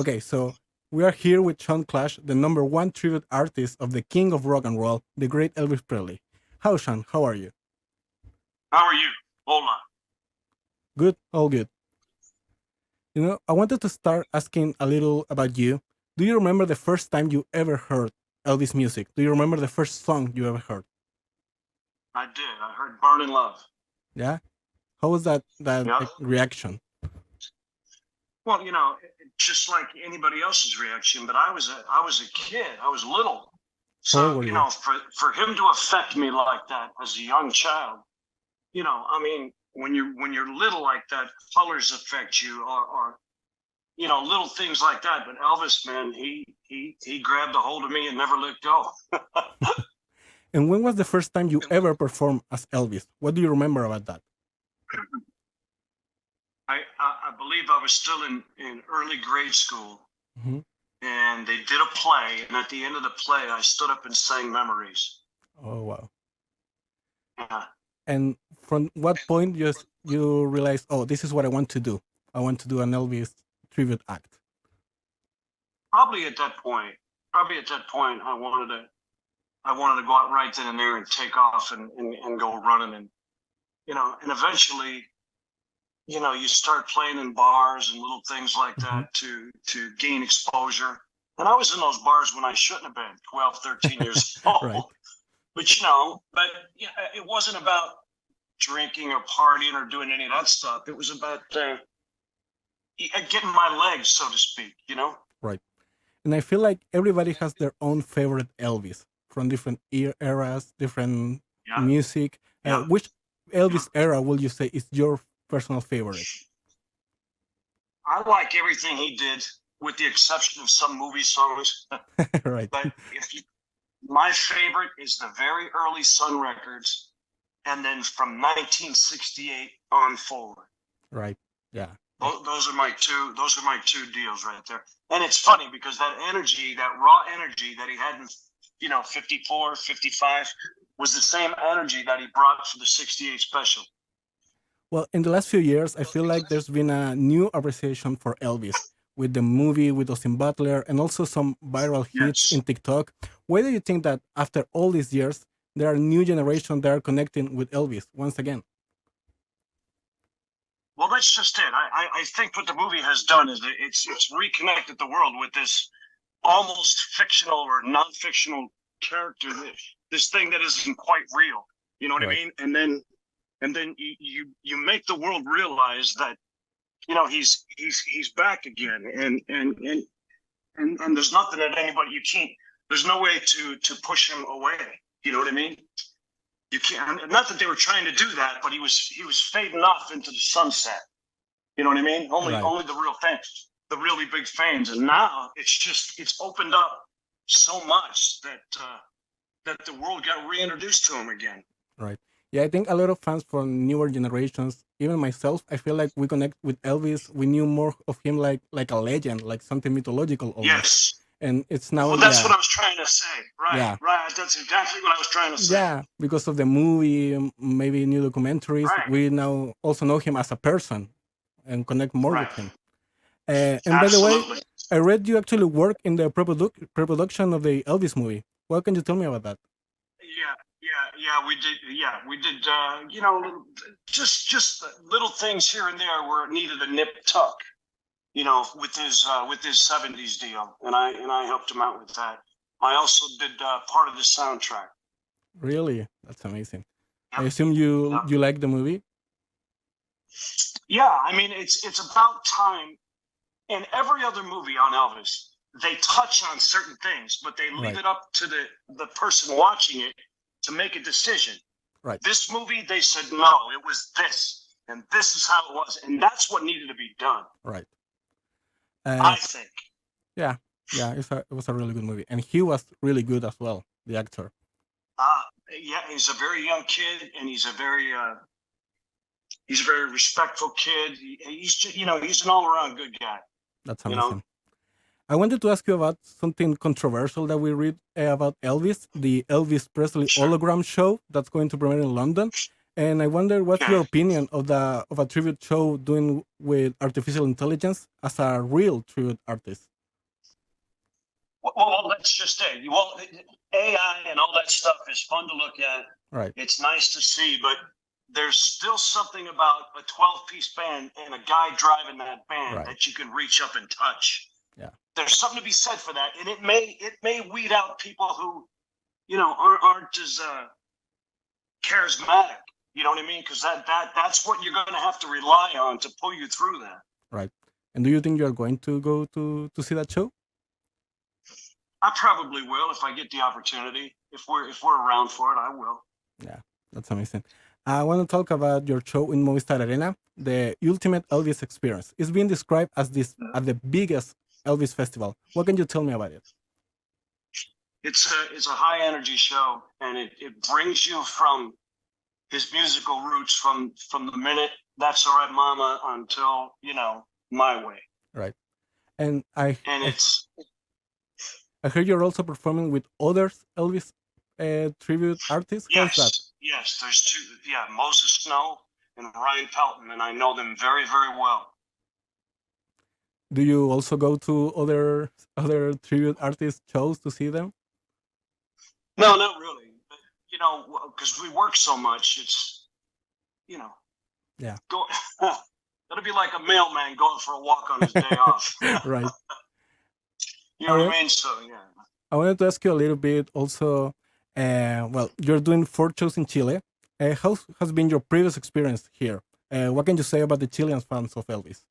Okay, so we are here with Shawn Klash, the number one tribute artist of the king of rock and roll, the great Elvis Presley. How, Shawn? How are you? How are you? Hold on. Good? All good. I wanted to start asking a little about you. Do you remember the first time you ever heard Elvis music? Do you remember the first song you ever heard? I did. I heard Burn in Love. Yeah? How was that Yeah. reaction? Well, just like anybody else's reaction, but I was a kid. I was little. How old So, were you? for him to affect me like that as a young child, I mean, when you're little like that, colors affect you or little things like that. But Elvis, man, he grabbed a hold of me and never let go. And when was the first time you ever performed as Elvis? What do you remember about that? I believe I was still in early grade school, Hmm. and they did a play, and at the end of the play, I stood up and sang Memories. Oh, wow. Yeah. And from what point you realized, oh, this is what I want to do? I want to do an Elvis tribute act. Probably at that point. Probably at that point, I wanted to go out right then and there and take off and go running, and eventually, you start playing in bars and little things like Hmm. that to gain exposure. And I was in those bars when I shouldn't have been 12, 13 years Right. old. But yeah, it wasn't about drinking or partying or doing any of that stuff. It was about getting my legs, so to speak. Right. And I feel like everybody has their own favorite Elvis from different eras, different Yeah, music. yeah, Which yeah. Elvis era will you say is your personal favorite? I like everything he did, with the exception of some movie songs. Right. But my favorite is the very early Sun records, and then from 1968 on forward. Right. Yeah. Those are my two. Those are my two deals right there. And it's funny because that energy, that raw energy that he had in 54, 55, was the same energy that he brought for the 68 special. Well, in the last few years, I feel like there's been a new appreciation for Elvis with the movie with Austin Butler and also some viral hits in Yes. TikTok. Why do you think that after all these years, there are new generation that are connecting with Elvis once again? Well, that's just it. I think what the movie has done is it's reconnected the world with this almost fictional or non-fictional character, this thing that isn't quite real. You know what I Right. mean? And then you make the world realize that he's back again, and there's nothing that anybody you can't. There's no way to push him away. You know what I mean? You can't. Not that they were trying to do that, but he was fading off into the sunset. You know what I mean? Only Right. only the real fans, the really big fans, and now it's opened up so much that the world got reintroduced to him again. Right. Yeah, I think a lot of fans from newer generations, even myself, I feel like we connect with Elvis. We knew more of him like a legend, like something mythological almost. Yes. And it's now, Well, that's yeah, what I was trying to say. Right, yeah, right. That's exactly what I was trying to say. yeah, because of the movie, maybe new documentaries, Right, we now also know him as a person and connect more with right. him. And by the way, Absolutely. I read you actually work in the pre-production of the Elvis movie. What can you tell me about that? Yeah, yeah. We did. Yeah, we did. Just little things here and there where it needed a nip tuck. With his '70s deal, and I helped him out with that. I also did part of the soundtrack. Really? That's amazing. I Yep, assume you yep. you like the movie? Yeah, I mean it's about time. In every other movie on Elvis, they touch on certain things, but they leave Right, it up to the person watching it to make a decision. right, This movie, they said no, it was this, and this is how it was, and that's what needed to be done. right. I Uh, think. yeah, yeah, it was a really good movie. And he was really good as well, the actor. Uh, yeah, he's a very young kid, and he's a very respectful kid. He's an all around good guy. That's You know. amazing. I wanted to ask you about something controversial that we read about Elvis, the Elvis Presley Sure. hologram show that's going to premiere in London. And I wonder, what's Okay. your opinion of the of a tribute show doing with artificial intelligence as a real tribute artist? Well, let's just say, well, AI and all that stuff is fun to look at. Right, It's nice to see, but there's still something about a 12-piece band and a guy driving that band right, that you can reach up and touch. yeah, There's something to be said for that, and it may weed out people who aren't as charismatic. You know what I mean? Because that's what you're going to have to rely on to pull you through that. right. And do you think you're going to go to see that show? I probably will if I get the opportunity. If we're around for it, I will. Yeah, that's amazing. I want to talk about your show in Movistar Arena, the ultimate Elvis experience. It's been described as the biggest Elvis festival. What can you tell me about it? It's a high energy show, and it brings you from his musical roots from the minute "That's All Right, Mama" until "My Way," Right. And I and I, it's I heard you're also performing with other Elvis tribute artists. How's that? yes. There's two, yeah, Moses Snow and Ryan Pelton, and I know them very very well. Do you also go to other tribute artist shows to see them? No, not really, but because we work so much, it's you know Yeah. go. That'll be like a mailman going for a walk on his day off. Right. You I know what want, I mean? So yeah. I wanted to ask you a little bit also. Well, you're doing 4 shows in Chile. How has been your previous experience here? What can you say about the Chilean fans of Elvis?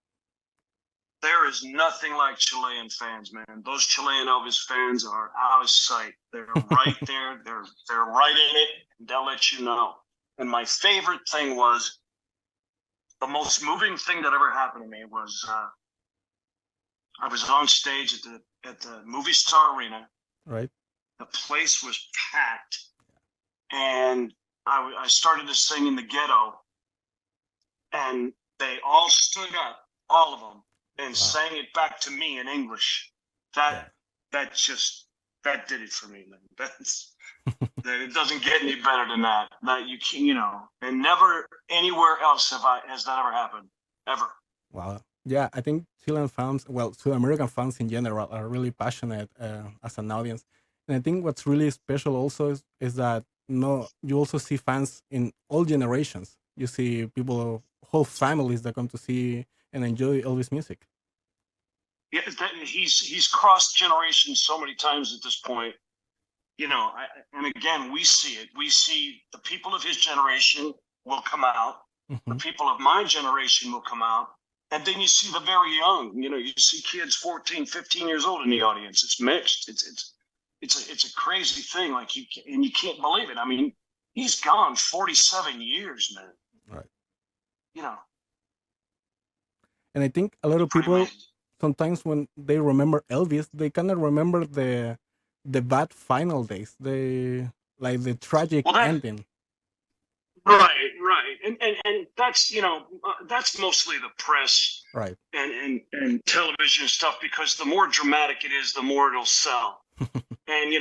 There is nothing like Chilean fans, man. Those Chilean Elvis fans are out of sight. They're right there. They're right in it. They'll let you know. And my favorite thing was the most moving thing that ever happened to me was I was on stage at the Movie Star Arena. Right. The place was packed, and I started to sing in the ghetto, and they all stood up, all of them, and Wow. sang it back to me in English. Yeah. That did it for me, man. It doesn't get any better than that. That you can, and never anywhere else has that ever happened, ever. Wow. Yeah, I think Chilean fans, well, South American fans in general, are really passionate as an audience. And I think what's really special also is that no, you also see fans in all generations. You see people, whole families that come to see and enjoy Elvis music. Yeah, he's crossed generations so many times at this point. And again, we see it. We see the people of his generation will come out. The Hmm. people of my generation will come out. And then you see the very young. You see kids 14, 15 years old in the audience. It's mixed. It's a crazy thing. Like you can't believe it. I mean, he's gone 47 years, man. Right. You know, And I think a lot of pretty people amazing. sometimes when they remember Elvis, they kind of remember the bad final days, the like the tragic Well, ending. right, and that's mostly the press Right. and television stuff, because the more dramatic it is, the more it'll sell. And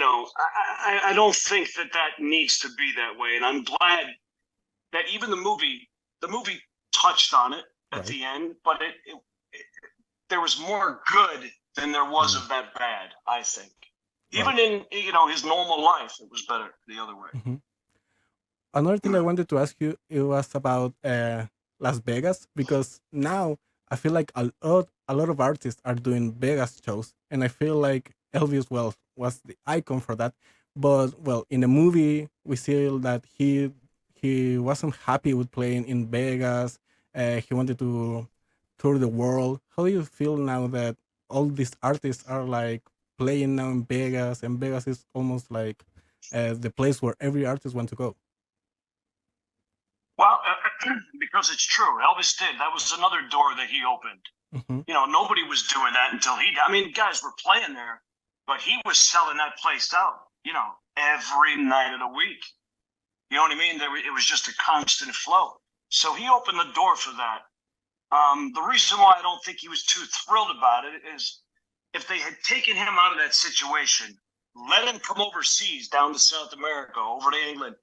I don't think that needs to be that way. And I'm glad that even the movie touched on it at Right. the end, but there was more good than there was Mm. of that bad. I think Right. even in his normal life, it was better the other way. Mhm. Another thing I wanted to ask you, it was about Las Vegas, because now I feel like a lot of artists are doing Vegas shows, and I feel like Elvis, well, was the icon for that. But well, in the movie we see that he wasn't happy with playing in Vegas. He wanted to tour the world. How do you feel now that all these artists are like playing now in Vegas, and Vegas is almost like the place where every artist wants to go? Well, because it's true. Elvis did. That was another door that he opened. Hmm. Nobody was doing that until he did. I mean, guys were playing there, but he was selling that place out, every night of the week. You know what I mean? It was just a constant flow. So he opened the door for that. The reason why I don't think he was too thrilled about it is if they had taken him out of that situation, let him come overseas down to South America, over to England,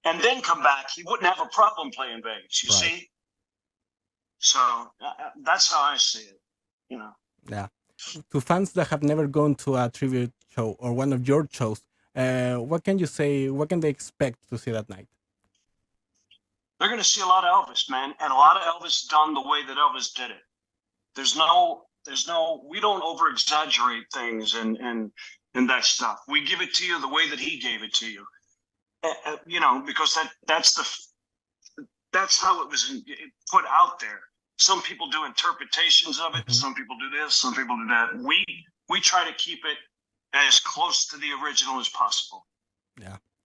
and then come back, he wouldn't have a problem playing Vegas. You see? So that's how I see it. You know. Yeah. To fans that have never gone to a tribute show or one of your shows, what can you say? What can they expect to see that night? They're going to see a lot of Elvis, man, and a lot of Elvis done the way that Elvis did it. There's no, we don't over exaggerate things and that stuff. We give it to you the way that he gave it to you. You know, because that's how it was put out there. Some people do interpretations of it. Mm-hmm. Some people do this. Some people do that. We try to keep it as close to the original as possible.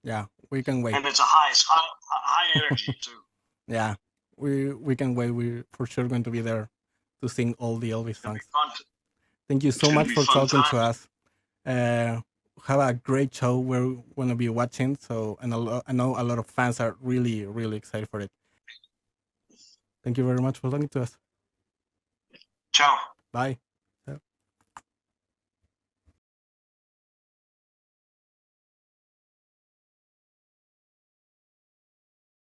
Yeah, we can wait. And it's a high energy too. Yeah, we can wait. We're for sure going to be there to sing all the Elvis songs. Thank you so much for talking to us. Have a great show. We're going to be watching. So, and I know a lot of fans are really, really excited for it. Thank you very much for talking to us. Ciao. Bye.